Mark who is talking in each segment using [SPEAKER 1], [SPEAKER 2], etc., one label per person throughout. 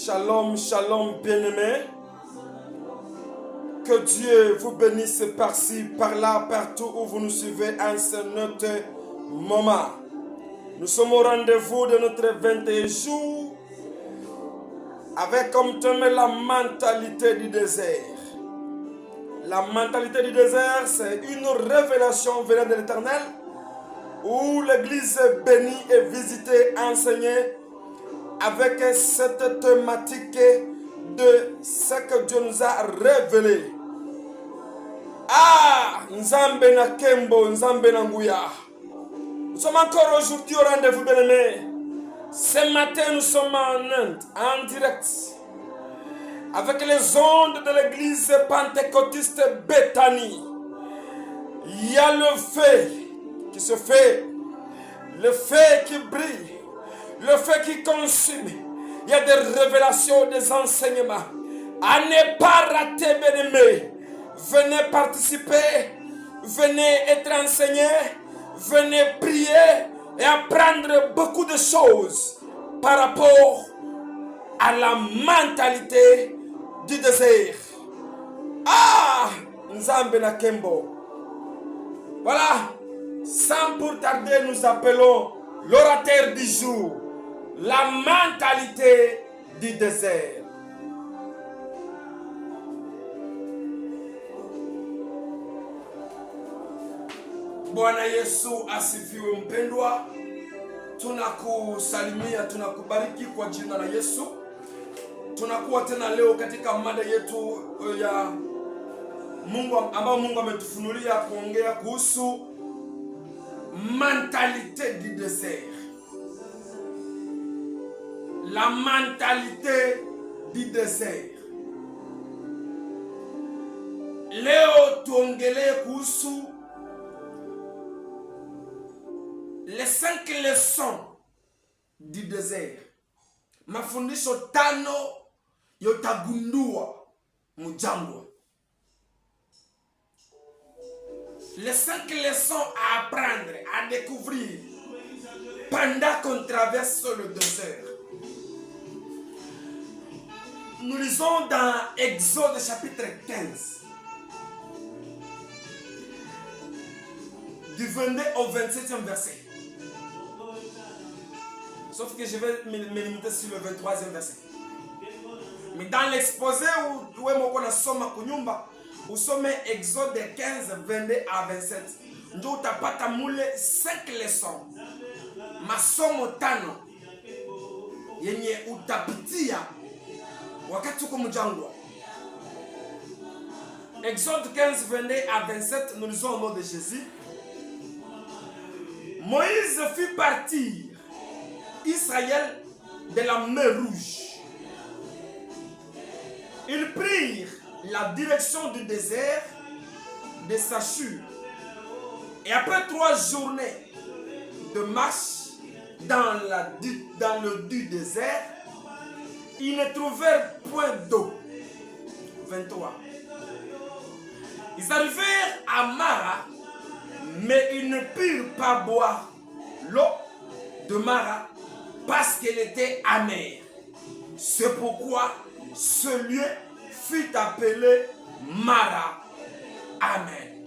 [SPEAKER 1] Shalom, shalom, bien-aimés. Que Dieu vous bénisse par-ci, par-là, partout où vous nous suivez en ce notre moment. Nous sommes au rendez-vous de notre 21 jours avec comme thème la mentalité du désert. La mentalité du désert, c'est une révélation venant de l'Éternel où l'Église est bénie et visitée, enseignée avec cette thématique de ce que Dieu nous a révélé. Ah, Nzambe na Kembo, Nzambe na Nguya. Nous sommes encore aujourd'hui au rendez-vous, bien-aimés. Ce matin, nous sommes en Inde, en direct, avec les ondes de l'église pentecôtiste Bethany. Il y a le feu qui se fait, le feu qui brille, le feu qui consume. Il y a des révélations, des enseignements. À ne pas rater, bien-aimés. Venez participer, venez être enseigné, venez prier et apprendre beaucoup de choses par rapport à la mentalité du désert. Ah, Nzambe na Kembo. Voilà, sans pour tarder, nous appelons l'orateur du jour, la mentalité du désert. Bwana Yesu asifiwe mpendwa. Tunakusalimia, tunakubariki kwa jina la Yesu. Tunakuwa tena leo katika mada yetu ya Mungu ambayo Mungu ametufunulia kuongea kuhusu mentalité du désert. La mentalité du désert. Leo tuongelee kuhusu les 5 leçons du désert. Mafundisho 5 yotagundua mujangwa. Les 5 leçons à apprendre, à découvrir pendant qu'on traverse le désert. Nous lisons dans Exode chapitre 15. Du 22 au 27e verset. Sauf que je vais me limiter sur le 23e verset. Mais dans l'exposé où on a soma kunyumba, où somme Exode 15, 22 à 27. Nous tapata moule 5 leçons. Masomo 5. Yenye utapitia wakati uko mjangwa. Exode 15, 22 à 27, nous lisons au nom de Jésus. Moïse fit partir Israël de la mer Rouge. Ils prirent la direction du désert de Sachur. Et après 3 journées de marche dans le désert, ils ne trouvèrent point d'eau. 23. Ils arrivèrent à Mara, mais ils ne purent pas boire l'eau de Mara parce qu'elle était amère. C'est pourquoi ce lieu fut appelé Mara. Amen.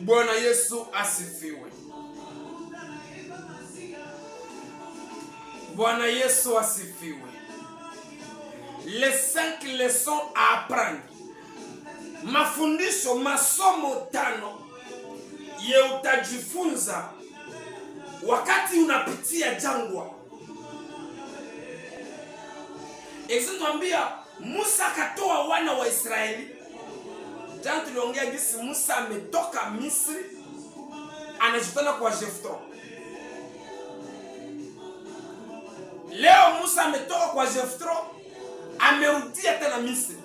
[SPEAKER 1] Bwana Yesu asifiwe. Bwana Yesu asifiwe. Les 5 leçons à apprendre. Mafundisho masomo 5 ye utajifunza wakati unapitia jangwa. Example, Musa katoa wana wa Israeli. Jana tuliongea gisi Musa ametoka Misri anajitana kwa Jethro. Leo Musa ametoka kwa Jethro amerudia tena Misri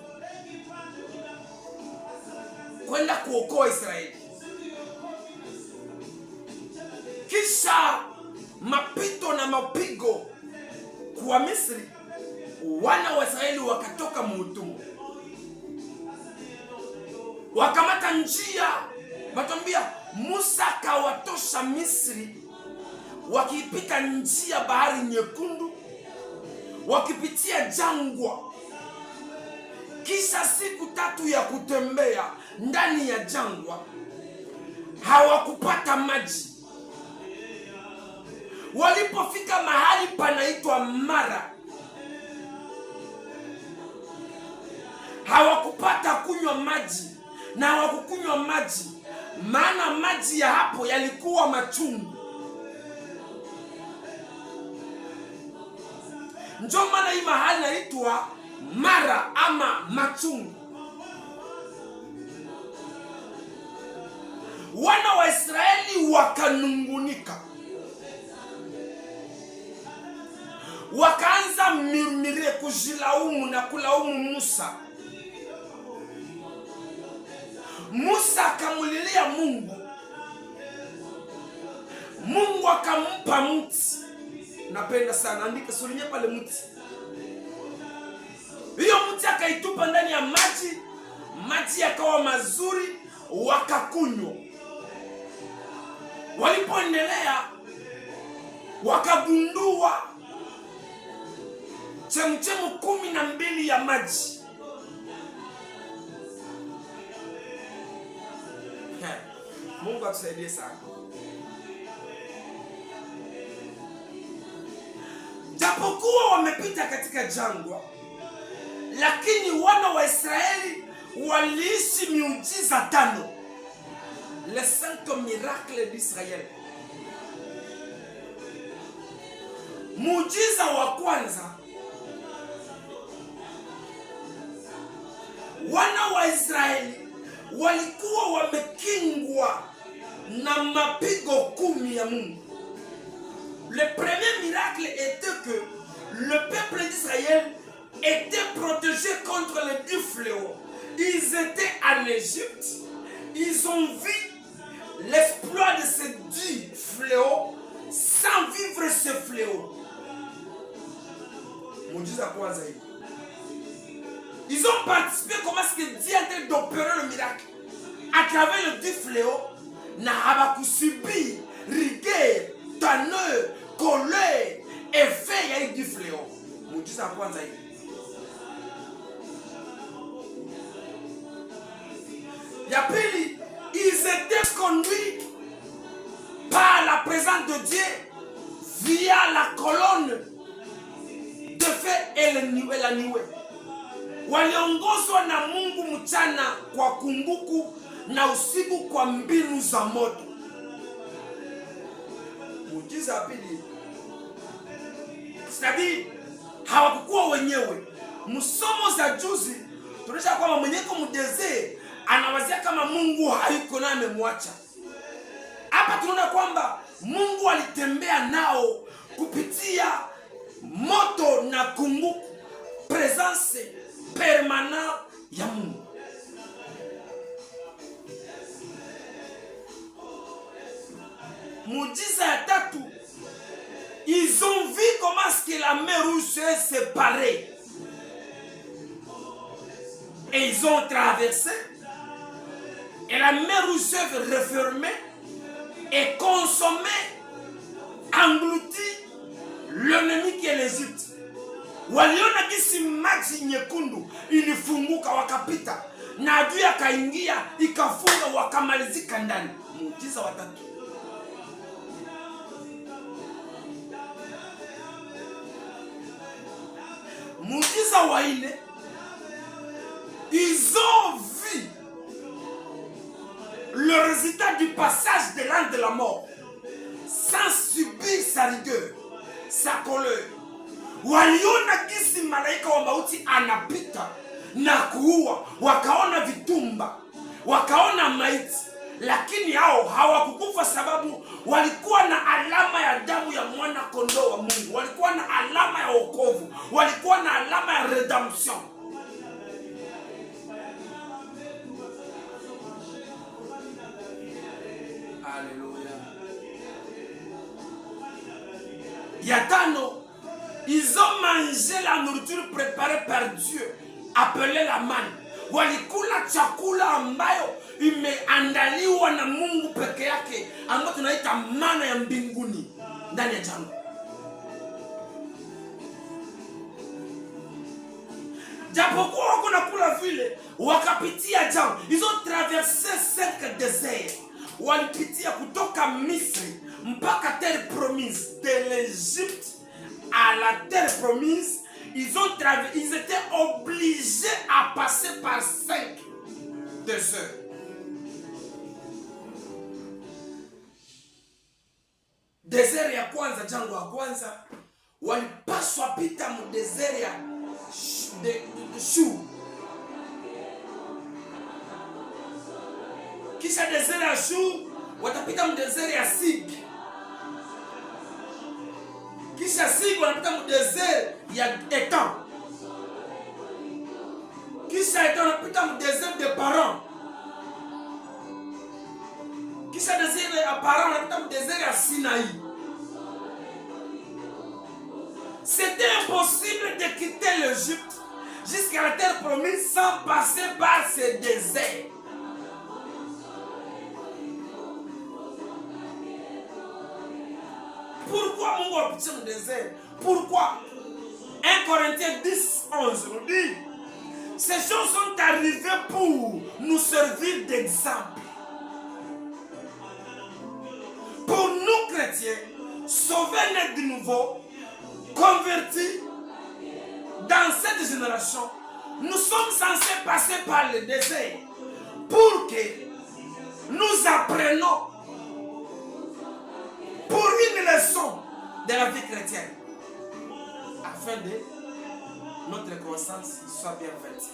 [SPEAKER 1] kwenda kuokoa Israeli. Kisha mapito na mapigo kwa Misri, wana wa Israeli wakatoka muutumwa. Wakamata njia, batambia Musa kawatosha Misri wakipita njia bahari nyekundu wakipitia jangwa. Kisha siku 3 ya kutembea ndani ya jangwa, hawakupata maji. Walipofika mahali panaitwa Mara, hawakupata kunywa maji, na hawakukunywa maji maana maji ya hapo yalikuwa machungu. Ndio maana hii mahali inaitwa Mara ama machungu. Wana wa Israeli wakanungunika, wakaanza murmurer, kujilaumu na kulaumu Musa. Musa akamulilia Mungu. Mungu akampa mti. Napenda sana, andika sulinya pale mti. Hiyo mti akaitupa ndani ya maji, maji yakawa mazuri, wakakunywa. Walipoendelea wakagundua chemchemu 12 ya maji. Mungu atusaidie sana. Japokuwa wamepita katika jangwa, lakini wana wa Israeli waliishi miujiza 5. Les 5 miracles d'Israël. Muujiza wa kwanza, wana wa Israeli walikuwa wamekingwa na mapigo 10 ya Mungu. Le premier miracle était que le peuple d'Israël était protégé contre les 10 fléaux. Ils étaient en Égypte, ils ont vu l'exploit de ces 10 fléaux sans vivre ces fléaux. Muujiza kwanza hii. Ils ont participé comment est-ce que Dieu a été d'opérer le miracle à travers le 10 fléaux. Na habakusubi rigueur, teneur, colère, effet ya 10 fléaux. Muujiza kwanza hii. Ya pili, ils étaient conduits par la présence de Dieu via la colonne de feu et la nuée. Waliongozwa na Mungu mchana kwa kunguku na usiku kwa mbinu za moto. Muujiza pili, c'est-à-dire hawakukuwa wenyewe. Msomo za juzi tunaonyesha kwamba mwenyeko mdezee anawazia kama Mungu hayuko na amemwacha. Hapa tunaona kwamba Mungu alitembea nao kupitia moto na kunguku, presence permanente ya Mungu. Muujiza ya tatu, ils ont vu comment est-ce que la mer Rouge s'est séparée. Et ils ont traversé. Et la mer Rouge s'est refermée et consommée, englouti l'ennemi qui est l'Égypte. Waliona kisi maji nyekundu ilifunguka wakapita, na adui akaingia ikafunga wakamalizika ndani. Muujiza wa tatu. Muujiza wa nne, ils ont vu le résultat du passage de l'ange de la mort sans subir sa rigueur, sa colère. Waliona kisi malaika wa mauti anapita na kuua, wakaona vitumba, wakaona maiti, lakini hao hawakukufa sababu walikuwa na alama ya damu ya mwana kondoo wa Mungu, walikuwa na alama ya wokovu, walikuwa na alama ya redemption. Alléluia. Ya tano, ils ont mangé la nourriture préparée par Dieu, appelée la manne. Walikula chakula ambayo imeandaliwa na Mungu peke yake, ambayo tunaita mana ya mbinguni ndani ya jangwa. japokuwa kuna kula vile wakapitia jangwa. Ils ont traversé 5 déserts. Walipitia kutoka Misri mpaka terre promise. De l'Égypte à la terre promise, ils étaient obligés à passer par 5 déserts. Désert ya kwanza, jangwa ya kwanza, walipaswa pita mu désert ya Shur. Kisha désert ya Shur, watapita mu désert ya Sig. Kisha Sig wanapita mu désert ya Etam. Kisha Etam wanapita mu désert de Paran. Kisha désert ya Paran wanapita mu désert ya Sinaï. C'était impossible de quitter l'Égypte jusqu'à la terre promise sans passer par ce désert. Pourquoi mon gars petit le désert? Pourquoi? 1 Corinthiens 10, 11 nous dit: ces choses sont arrivées pour nous servir d'exemple. Pour nous chrétiens, sauvés nés de nouveau, convertis dans cette génération, nous sommes censés passer par le désert pour que nous apprenions pour une leçon de la vie chrétienne, afin que notre croissance soit bien faite.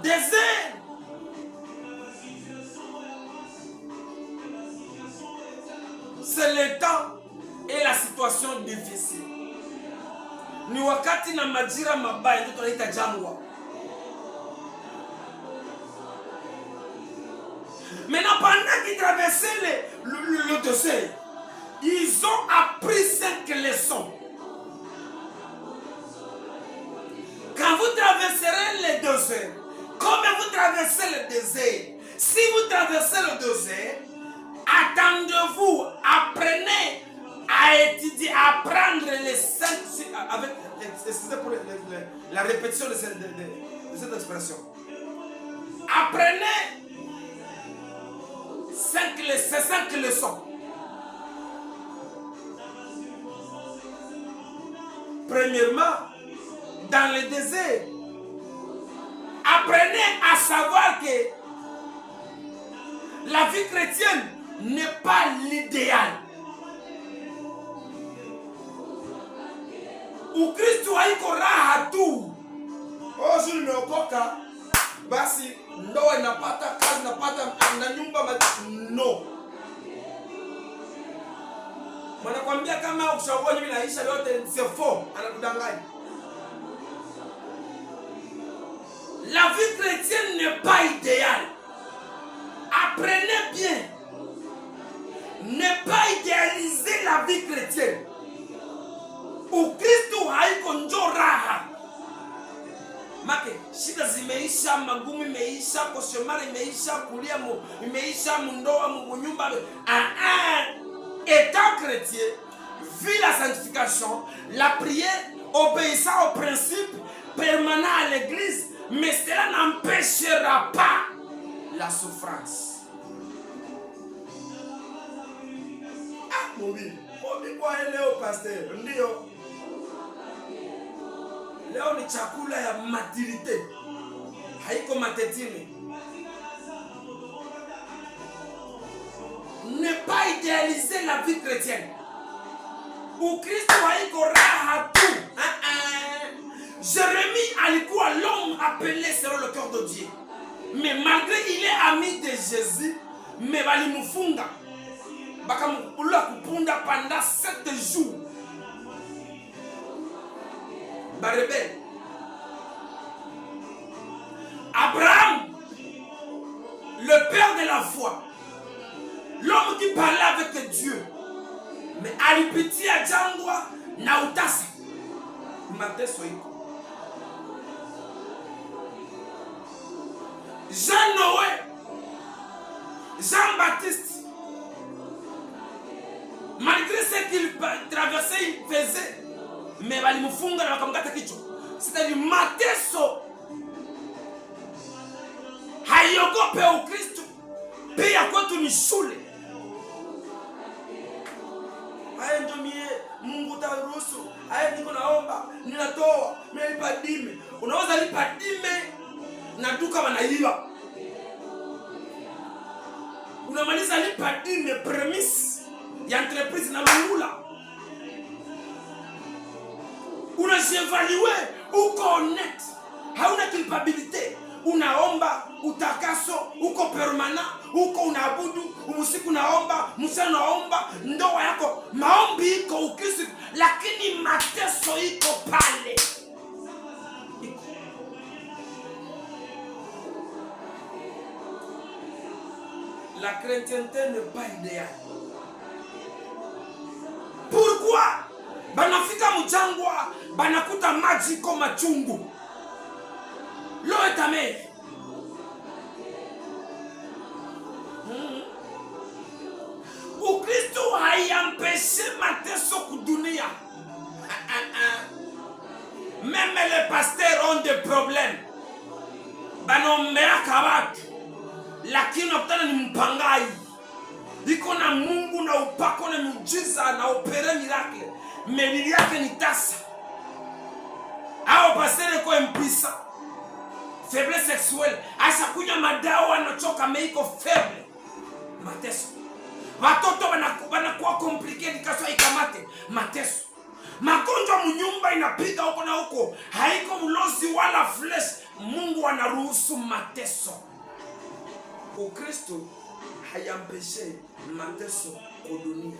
[SPEAKER 1] Désert, c'est le temps et la situation difficile. Ni wakati na majira mabaya ndio tunaita jangwa. Maintenant, pendant qu'ils traversaient le désert, ils ont appris 5 leçons. Quand vous traverserez le désert, comme vous traversez le désert, si vous traversez le désert, attendez-vous, apprenez à étudier, à apprendre les 5, avec, excusez pour la répétition de cette expression. Apprenez ces 5 leçons. Premièrement, dans le désert, apprenez à savoir que la vie chrétienne n'est pas l'idéal. Ukristo haiko raha tu. Ozu nimeokoka basi ndoa inapata, kazi inapata, na nyumba no. Mwanakwambia kama ukishauri mimi naisha yote c'est faux, anakudanganya. La vie chrétienne n'est pas idéale. Apprenez bien. Ne pas idéaliser la vie chrétienne. Ukristo haiko njo raha. Make, shida zimeisha, magumu imeisha, koshomari imeisha, kulia imeisha, mundoa, munyumba. Étant chrétien, vit la sanctification, la prière, obéissant aux principes permanents à l'église, mais cela n'empêchera pas la souffrance. Ah, Mobi, kwa leo pasteur, ndio. Leo ni chakula ya maturité. Haiko matetini. Ne pas idéaliser la vie chrétienne. Ukristo haiko raha tu. Jérémie alikuwa l'homme appelé selon le cœur de Dieu. Mais malgré il est ami de Jésus, mais balimufunga. Bakamupula kupunda pendant 7 jours. Barebel. Abraham, le père de la foi, l'homme qui parlait avec Dieu, mais alipitia jangwa na utasa. Mateso iko. Jean-Noé, Jean-Baptiste, malgré ce qu'il traversait, il faisait, me walimfunga na wakamkata kichwa. C'est-à-dire mateso haiogope Ukristo, pia kwetu ni shule. Haya ndio mie Mungu taruhusu. Haya niko naomba, ninatoa, ninalipa dime. Unaweza lipa dime na duka wanaiba. Unamaliza lipa dime premise ya entreprise na lungula. Unajevalue uko honnête, hauna culpabilité. Unaomba utakaso, uko permanent, uko unaabudu, usiku naomba, mchana naomba, ndoa yako maombi iko Ukristo, lakini mateso iko pale. La chrétienté n'est pas idéale. Pourquoi? Banafika mjangwa, banakuta maji kama chungu. L'eau est amère. Ukristo haiempêche mateso kudunia. Même les pasteurs ont des problèmes. Banombea kabatu. Lakini ukutana ni mpangai. Iko na Mungu na upako na miujiza na opere miracle. Meli yake ni tasa. Hao pasteur ko impuissant. Faiblesse sexuelle. Asa kunywa madawa anachoka meiko faible. Mateso. Watoto wanakuwa complicated kaswa ikamate. Mateso. Magonjwa mnyumba inapiga huko na huko. Haiko mlozi wala flesh. Mungu anaruhusu mateso. Ukristo haiempêche mateso kudunia.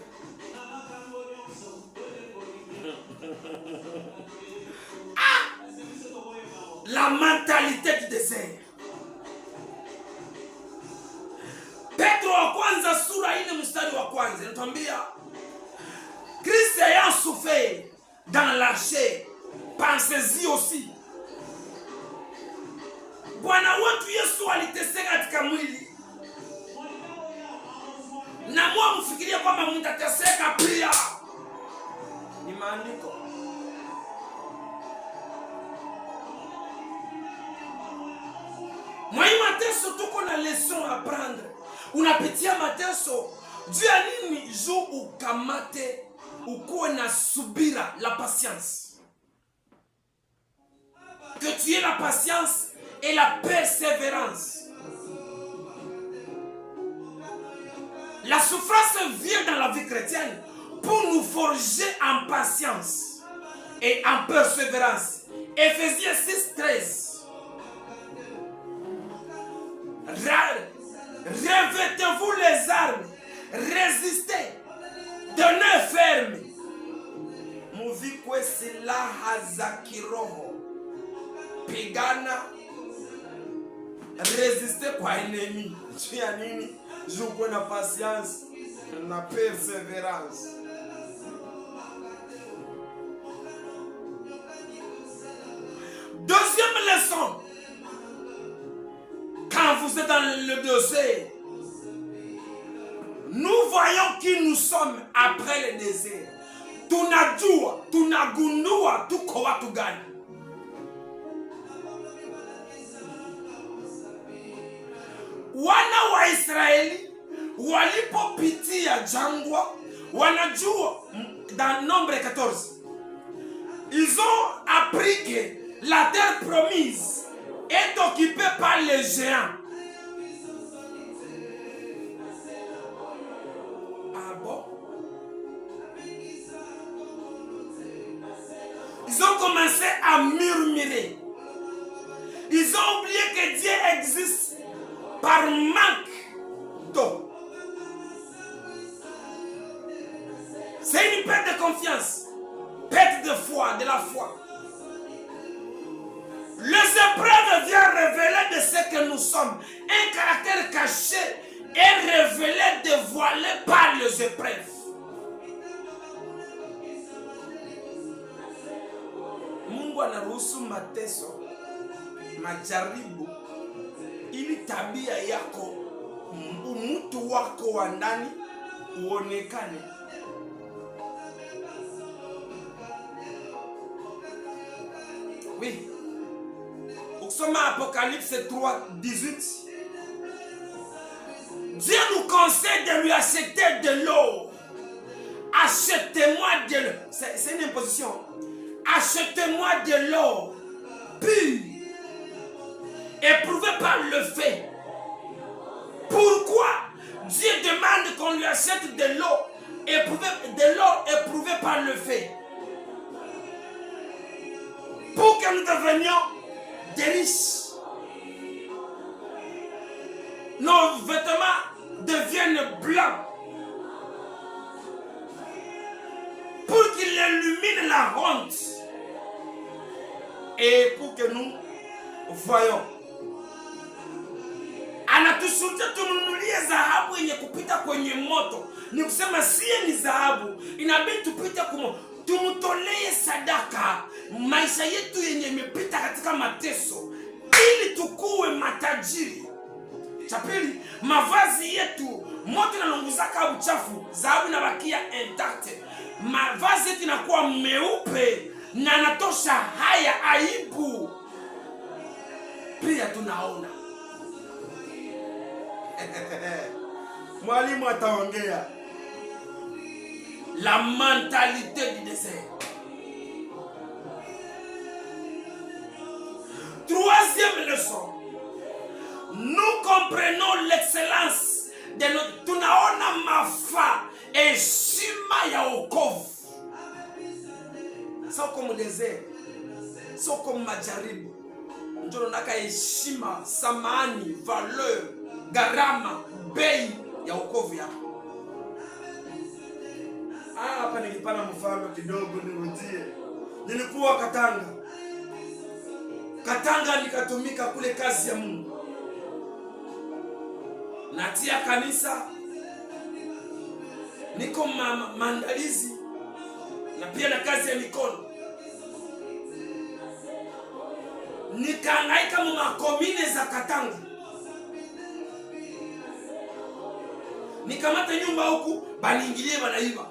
[SPEAKER 1] La mentalité du désert. Petro wa kwanza sura 4 mstari wa kwanza inatuambia Christ ayant souffert dans la chair, pensez-y aussi. Bwana wetu Yesu aliteseka katika mwili. Na mwa mfikiria kwamba mtateseka pia. Ni maandiko. Mwa mateso tuko na leçon à prendre. Unapitia mateso. Juu ya nini? Juu ukamate ukuwe na subira, la patience. Que tu aies la patience et la persévérance. La souffrance vient dans la vie chrétienne pour nous forger en patience et en persévérance. Éphésiens 6:13. Revêtez-vous les armes, résistez, tenez ferme. Muvikwe silaha za kiroho. Pigana, résistez kwa ennemi. Tu ya nini? Jouez na patience, na persévérance. Deuxième leçon. Quand vous êtes dans le désert, nous voyons qui nous sommes après le désert. Tunajua, tunagundua tuko watu gani. Wana wa Israeli walipopitia jangwa, wanajua dans Nombre 14. Ils ont appris que la terre promise est occupée par les géants. Ah bon? Ils ont commencé à murmurer. Ils ont oublié que Dieu existe par manque d'eau. C'est une perte de confiance, perte de foi, de la foi. Les épreuves viennent révéler de ce que nous sommes. Un caractère caché est révélé, dévoilé par les épreuves. Mungu anaruhusu mateso, majaribu, ili tabia yako, mtu wako wa ndani uonekane. Oui. Ukisoma Apocalypse 3:18. Dieu nous conseille de lui acheter de l'eau. Achetez-moi de l'eau. C'est une imposition. Achetez-moi de l'eau pure, éprouvée par le feu. Pourquoi Dieu demande qu'on lui achète de l'eau éprouvée par le feu? Pour que nous devenions des riches. Nos vêtements deviennent blancs. Pour qu'il illumine la honte. Et pour que nous voyons. Anatushuhudia tununulie dhahabu yenye kupita kwenye moto. Ni kusema siye ni dhahabu. Inabidi tupite tumutolee sadaka maisha yetu yenye imepita katika mateso. Ili tukuwe matajiri. Cha pili, mavazi yetu moto inalunguzaka uchafu, dhahabu inabakia intact. Mavazi yetu inakuwa meupe na natosha haya aibu. Pia tunaona mwalimu ataongea la mentalité du désert. Troisième leçon, nous comprenons l'excellence de notre. Tunaona mafaa heshima ya wokovu. Sio kama désert, sio kama majaribu. Ndio naka heshima, samani, valeur, gharama, bei ya wokovu yako. Hapa nilipana mfano kidogo nirudie. Nilikuwa Katanga nikatumika kule kazi ya Mungu. Natia kanisa. Niko maandalizi na pia na kazi ya mikono. Nikahangaika mu makomine za Katanga. Nikamata nyumba huku baniingilie banaiba.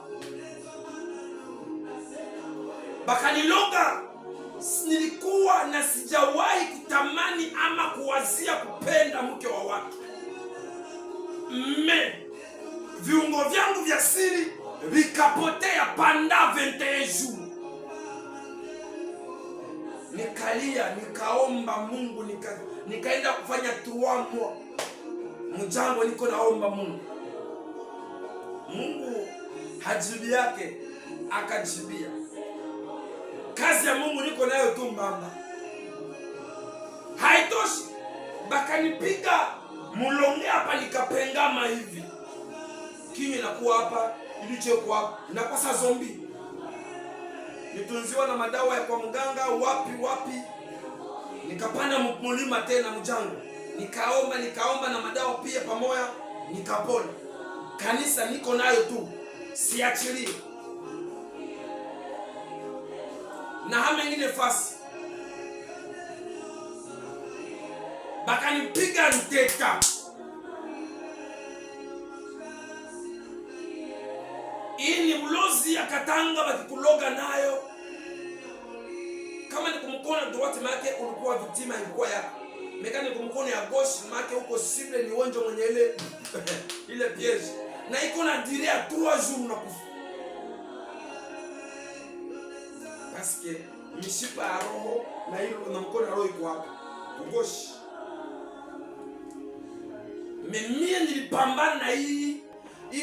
[SPEAKER 1] Bakanilonga. Nilikuwa na sijawahi kutamani ama kuwazia kupenda mke wa watu. Viungo vyangu vya siri vikapotea panda 21 jours. Nikalia, nikaomba Mungu, nikaenda kufanya 3 mois. Mjango niko naomba Mungu. Mungu hajibu yake akajibia. Kazi ya Mungu niko nayo tu mbamba. Haitoshi. Bakanipiga mulonge hapa nikapengama hivi. Kinyi nakuwa hapa, ilicheko hapa. Inakosa zombi. Nitunziwa na madawa ya kwa mganga wapi. Nikapanda mulima tena mjango. Nikaomba na madawa pia pamoja, nikapona. Kanisa niko nayo tu. Siachilie. Na hama ingine fasi. Bakanipiga nteta. Hii ni mlozi ya Katanga bakikuloga nayo. Kama ni kumkono droite make ulikuwa victima ilikuwa yako. Mekani kumkono ya gauche make huko cible ni uonjo mwenye ile piège. Na iko na dire ya 3 jours unakufa. Parce que mishipa ya roho na hilo na mkono ya roho iko hapa. Gauche. Mimi nilipambana na hii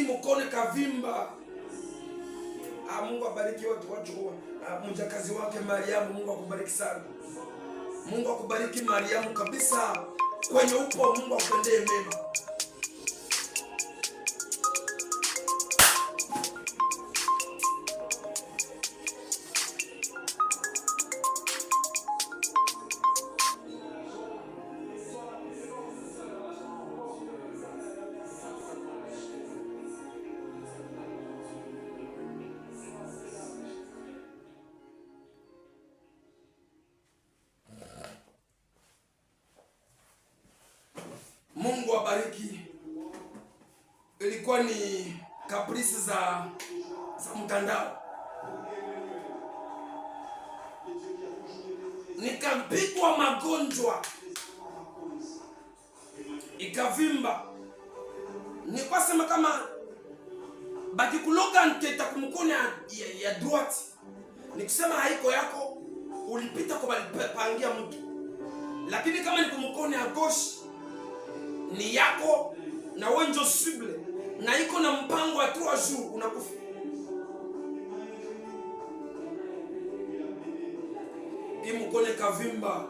[SPEAKER 1] mkono kavimba. Mungu abariki watu mjakazi wake Mariamu. Mungu akubariki sana. Mungu akubariki Mariamu kabisa. Kwenye upo Mungu akutendee mema. Mungu abariki. Ilikuwa ni kaprisi za mtandao. nikapigwa magonjwa ikavimba. Nilikuwa sema kama bakikuloga nketa kumkono ya droite, nikisema haiko yako ulipita kwa pangia mtu, lakini kama ni kumkono ya gauche ni yako na wenjo suble na iko na mpango wa 3 jours unakufa. Imukone kavimba.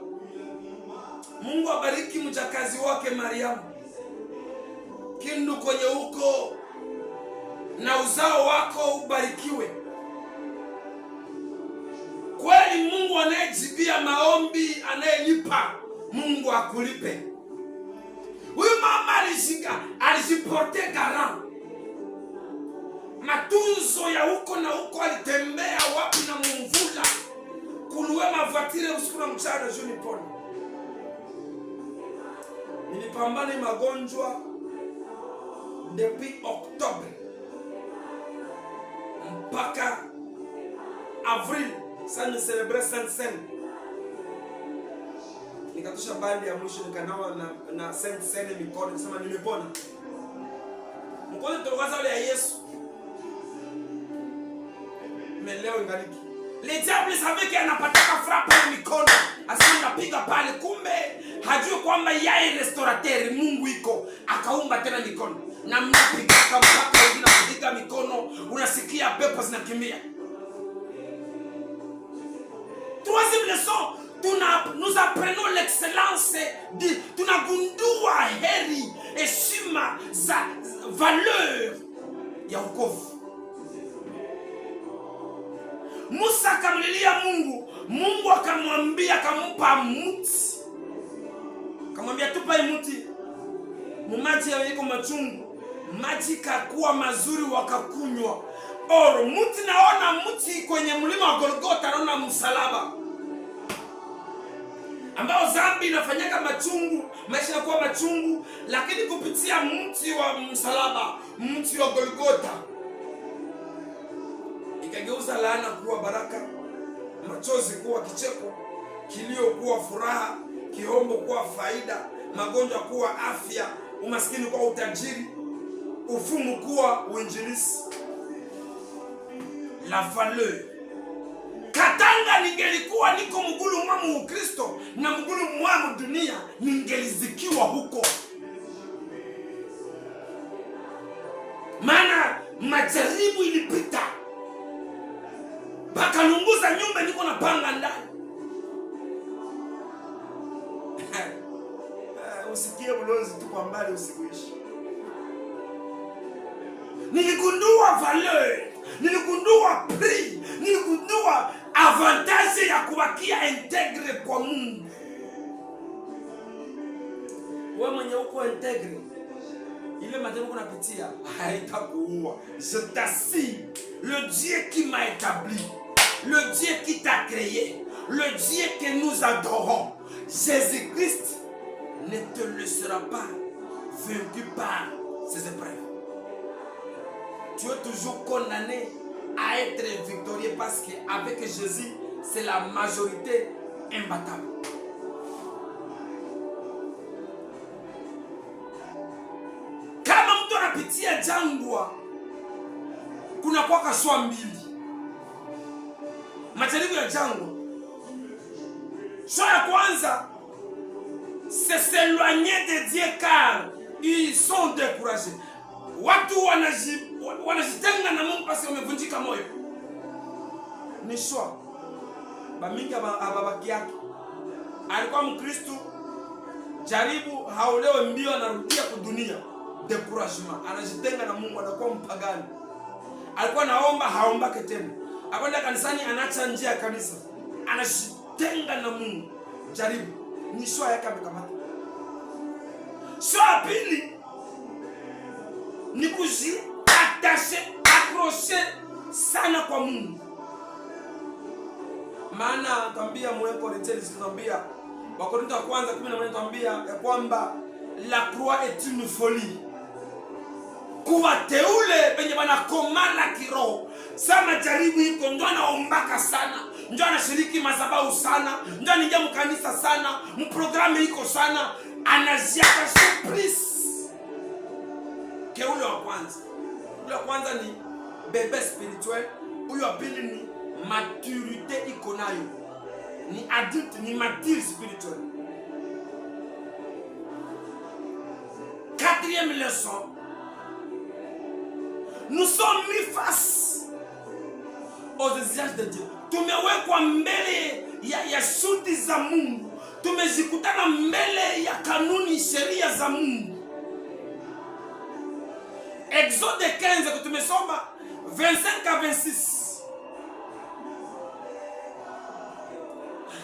[SPEAKER 1] Mungu abariki mjakazi wake Mariamu. Kindu kwenye huko na uzao wako ubarikiwe. Kweli Mungu anayejibia maombi, anayelipa, Mungu akulipe. Huyu mama alijiporte garant. Matunzo ya huko na huko, alitembea wapi na mumvula. Kuluwe mavatire usiku na mchana juu nipone. Nilipambana magonjwa depuis Oktobre mpaka Avril. Sasa ni celebre Saint-Seine. Nikatosha bandi ya mwisho nikanawa na Saint-Seine mikono, nikasema nimepona. Mkono tulokaza wale ya Yesu. Meleo ingaliki. Le diable savait qu'il anapataka frappe ya mikono. Asema napiga pale, kumbe hajui kwamba yeye restaurateur Mungu iko akaumba tena mikono. Na mnapiga kama mpaka wengine kupiga mikono, unasikia pepo zinakimbia. Troisième leçon, nous apprenons l'excellence de tunagundua heri heshima za valeur ya wokovu. Musa akamlilia Mungu, Mungu akamwambia, akampa mti. Akamwambia tupa mti. Mumaji yako machungu, maji kakuwa mazuri wakakunywa. Oro mti, naona mti kwenye mlima wa Golgotha, naona msalaba ambao dhambi inafanyaka machungu, maisha yanakuwa machungu, lakini kupitia mti wa msalaba, mti wa Golgotha, ikageuza laana kuwa baraka, machozi kuwa kicheko, kilio kuwa furaha, kihombo kuwa faida, magonjwa kuwa afya, umaskini kuwa utajiri, ufumu kuwa uinjilisi. La valeur. Katanga ningelikuwa niko mgulu mwamu Ukristo na mgulu mwamu dunia, ningelizikiwa huko. Maana majaribu ilipita. Baka lunguza nyumba niko na panga ndani. Usikie bulozi tu kwa mbali usikuishi. Niligundua valeur, niligundua prix, niligundua avantage ya kubakia integre kwa Mungu. Wewe mwenye uko integre, ile matendo kunapitia haitakuua. Je t'assure, le Dieu qui m'a établi, le Dieu qui t'a créé, le Dieu que nous adorons, Jésus-Christ, ne te laissera pas vaincu par ces épreuves. Tu es toujours condamné à être victorieux parce qu'avec Jésus, c'est la majorité imbattable. Kama mtu anapitia jangwa, kuna kwa kaswa mbili. Majaribu ya jangwa. Choix ya kwanza, c'est s'éloigner de Dieu car ils sont découragés. Watu wanajitenga na Mungu basi wamevunjika moyo. Ni choix. Bamingi ababaki yake. Alikuwa Mkristo, jaribu haolewe mbio, anarudia kudunia. Découragement. Anajitenga na Mungu, anakuwa mpagani. Alikuwa naomba, haombake tena. Akwenda kanisani, anaacha njia ya kanisa. Anajitenga na Mungu. Jaribu. Ni choix yake amekamata. Choix ya pili ni kujiattacher, accrocher sana kwa Mungu. Maana tuambia mweko rejeli, tuambia Wakorintho wa kwanza 11 tuambia ya kwamba la croix est une folie. Kuwa teule benye bana komala kiroho. Sama jaribu iko ndo anaombaka sana. ndio anashiriki madhabahu sana, ndio anaingia mkanisa sana, mprogramu iko sana, anaziaka surprise. Ule wa kwanza ni bebe spirituel, huyo wa pili ni maturité iko nayo, ni adulte, ni mature spirituel. Quatrième leçon, nous sommes mis face aux exigences de Dieu. Tumewekwa mbele ya shuti za Mungu, tumejikutana mbele ya kanuni, sheria za Mungu. Exode 15 que tumesoma 25 à 26.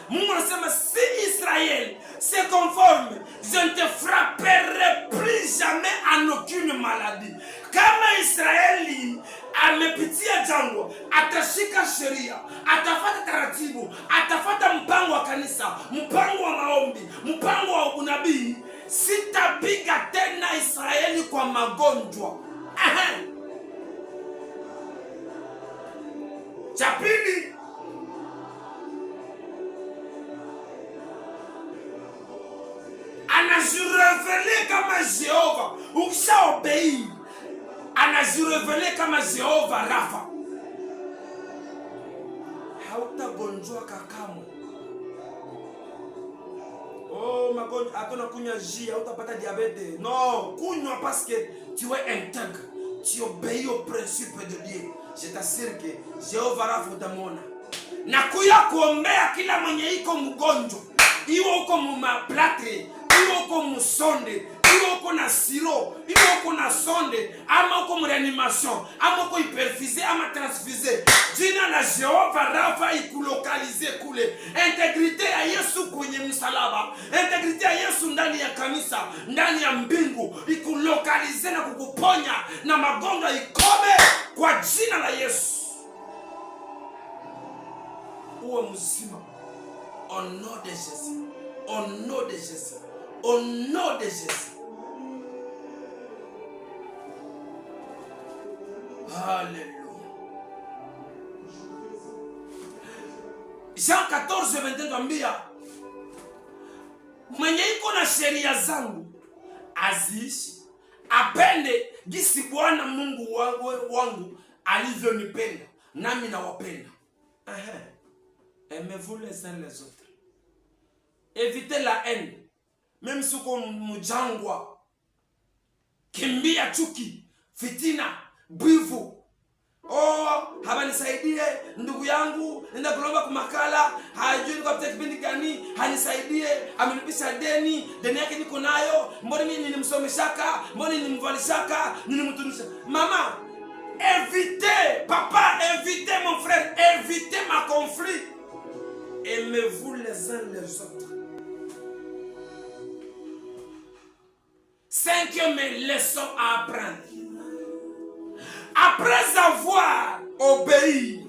[SPEAKER 1] Mungu anasema si Israël se conforme, je ne te frapperai plus jamais en aucune maladie. Kama Israeli amepitia jangwa, atashika sheria, atafuata taratibu, atafuata mpango wa kanisa, mpango wa maombi, mpango wa unabii, sitapiga tena Israeli kwa magonjwa. Cha pili, anajirevele kama Jehova. Ukishaobeir, anajirevele kama Jehova Rafa. Hautagonjwa kakamo. Oh, magonjwa, hatuna kunywa jus, hautapata diabete. Non, kunywa parce que tu es intègre. Tu obéis au principe de Dieu. Je t'assure que Jehova Rafa utamwona. Na kuya kuombea kila mwenye iko mgonjwa. Iwe uko mumaplate, iwe uko musonde, iwe uko na siro, iwe uko na sonde, ama uko mreanimation, ama uko hyperfusé, ama transfusé. Jina la Jehova Rafa ikulokalize kule. Integrite ya Yesu kwenye msalaba, integrite ya Yesu ndani ya kanisa, ndani ya mbingu, ikulokalize na kukuponya na magonjwa ikome kwa jina la Yesu. Uwe mzima. Au nom de Jésus, au nom de Jésus, au nom de Jésus. Alléluia. Jean 14:21 tuambia, mwenye iko na sheria zangu aziishi, apende jinsi Bwana Mungu wangu alivyonipenda, nami nawapenda. Aimez-vous les uns les autres. Évitez la haine. Même si uko mjangwa, kimbia chuki, fitina, bivu. Oh, habanisaidie ndugu yangu, nenda kulomba kumakala, hajui niko katika kipindi gani, hanisaidie, amenipisha deni yake niko nayo, mbona mimi nilimsomeshaka, mbona nilimvalishaka, nilimtunisha. Mama, évitez, papa, évitez mon frère, évitez ma conflit. Aimez-vous les uns les autres. 5e leçon à apprendre. Après avoir obéi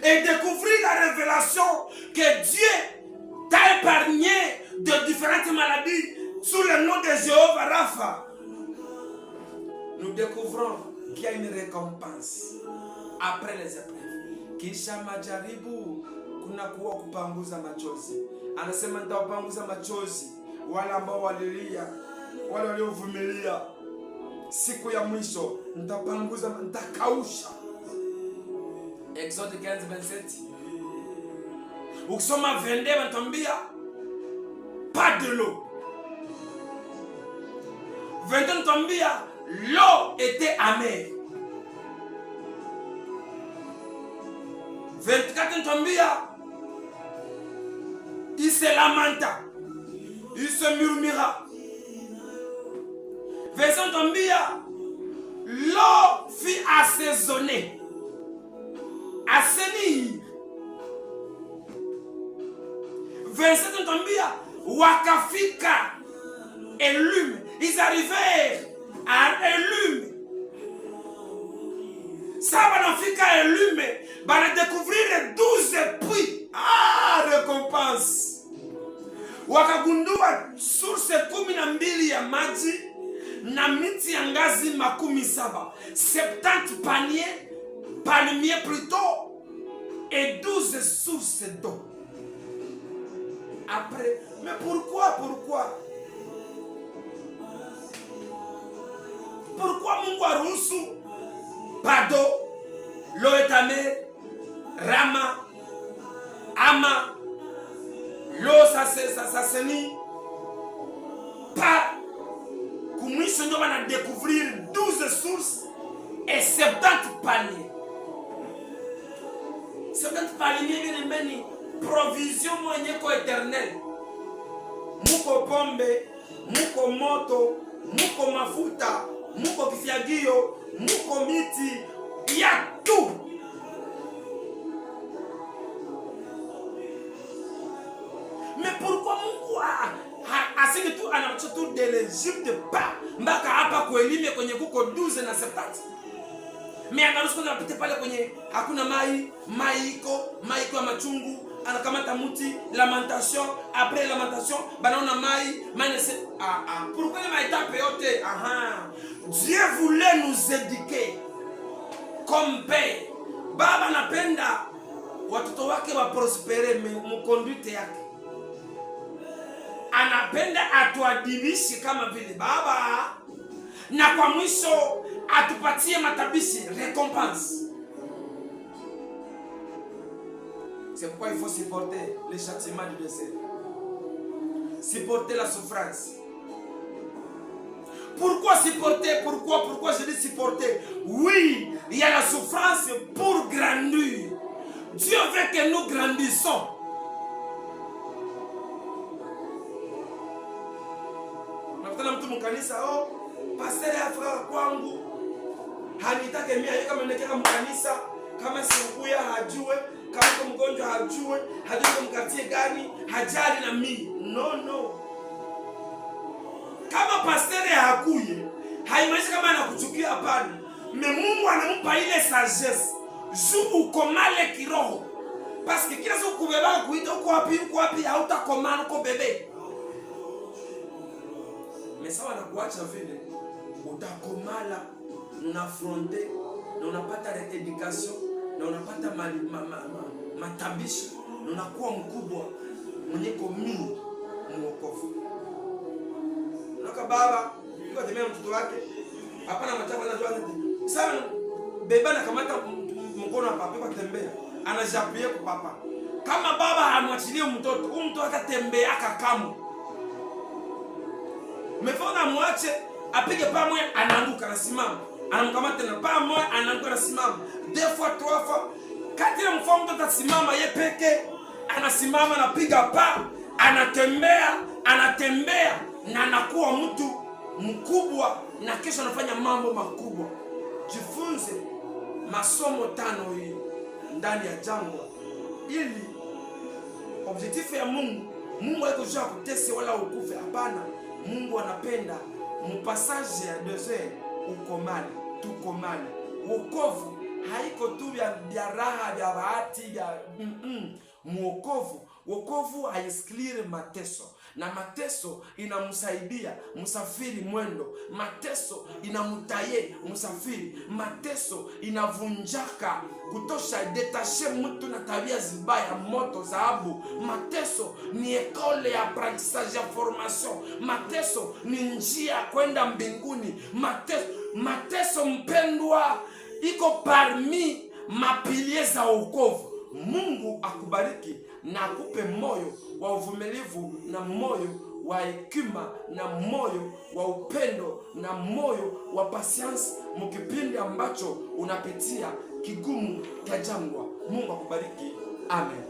[SPEAKER 1] et découvrir la révélation que Dieu t'a épargné de différentes maladies sous le nom de Jéhovah Rapha, nous découvrons qu'il y a une récompense après les épreuves. Kisha majaribu kuna kuwa kupanguza machozi. Anasema nitawapanguza machozi wale ambao walilia, wale waliovumilia. Siku ya mwisho nitapanguza, nitakausha. Exode 15:27. Ukisoma 22 wanatuambia pas de l'eau. 22 wanatuambia l'eau était amère. 24 wanatuambia il se lamenta, il se murmura. 25 wanatuambia l'eau fut assaisonnée, assainir. 27 wanatuambia wakafika Elume, ils arrivèrent à Elume. Ça banafika Elume, bana découvrir 12 puits. Ah, récompense. Wakagundua source 12 ya maji na miti ya ngazi 70. 70 palmiers plutôt. et 12 sources d'eau. Après, mais pourquoi Mungu aruhusu Pado, Loetame, Rama, Ama, Lo Saseni, pas kumwisho ndio wana découvrir 12 sources et 70 paniers. 70 paniers ni provision mwenyeko éternel. Muko pombe, muko moto, muko mafuta, muko kifyagio, muko miti, ya tout. Mais pourquoi Mungu asiki tu anacho tu de l'Égypte pa mpaka hapa kuelime kwenye kuko 12 na 70? Mais anaruhusu kuna pite pale kwenye hakuna mai iko ya machungu, anakamata muti, lamentation, après lamentation banaona mai c'est pourquoi les maitape yote? Dieu voulait nous éduquer comme père. Baba napenda watoto wake wa prospere mkonduite yake. Anapenda atuadibishi kama vile baba, na kwa mwisho atupatie matabishi, récompense. C'est pourquoi il faut supporter les châtiments du décès. Supporter la souffrance. Pourquoi supporter? Pourquoi je dis supporter? Oui, il y a la souffrance pour grandir. Dieu veut que nous grandissons. Nakutana mtu mkanisa, pastor ya frère kwangu hanitake mimi kama nilekeka mkanisa, kama sikuya hajue, kama mgonjwa hajue mkatie gani, hajali na mimi. No. Kama pastor hakuye, haimaanishi kama anakuchukia, hapana. Mungu anampa ile sagesse juu ukomale kiroho. Parce que kila siku kubeba kuita uko wapi hautakomana uko bebe. Mesa wanakuacha vile utakomala, unafronte na unapata education na unapata matabishi na unakuwa mkubwa mwenyeko mimi mwokofu. Naka baba yuko atemea mtoto wake hapana mataka na joana sana beba na kamata mkono wa papa kwa tembea anajapie kwa papa. Kama baba amwachilie mtoto atatembea akakamu. Mefona mwache apige pamoja anaanguka na simama. Anamkamata na pamoja anaanguka na simama. 2 fois 3 fois. Kati ya mfano mtoto atasimama yeye peke, anasimama na piga pa, anatembea na anakuwa mtu mkubwa na kesho anafanya mambo makubwa. Jifunze masomo 5 hii ndani ya jangwa ili objectif ya Mungu haiko juu ya kutese wala ukufe, hapana. Mungu anapenda mpassage ya desert ukomali, tukomali. Wokovu haiko tu ya raha ya bahati ya wokovu haisklire mateso, na mateso inamsaidia msafiri mwendo. Mateso inamutaye msafiri. Mateso inavunjaka kutosha detashe mtu na tabia zibaya, moto zahabu. Mateso ni ekole ya apprentissage ya formation. Mateso ni njia kwenda mbinguni. Mateso mpendwa iko parmi mapilie za wokovu. Mungu akubariki na akupe moyo wa uvumilivu na moyo wa hekima na moyo wa upendo na moyo wa patience mkipindi ambacho unapitia kigumu cha jangwa. Mungu akubariki. Amen.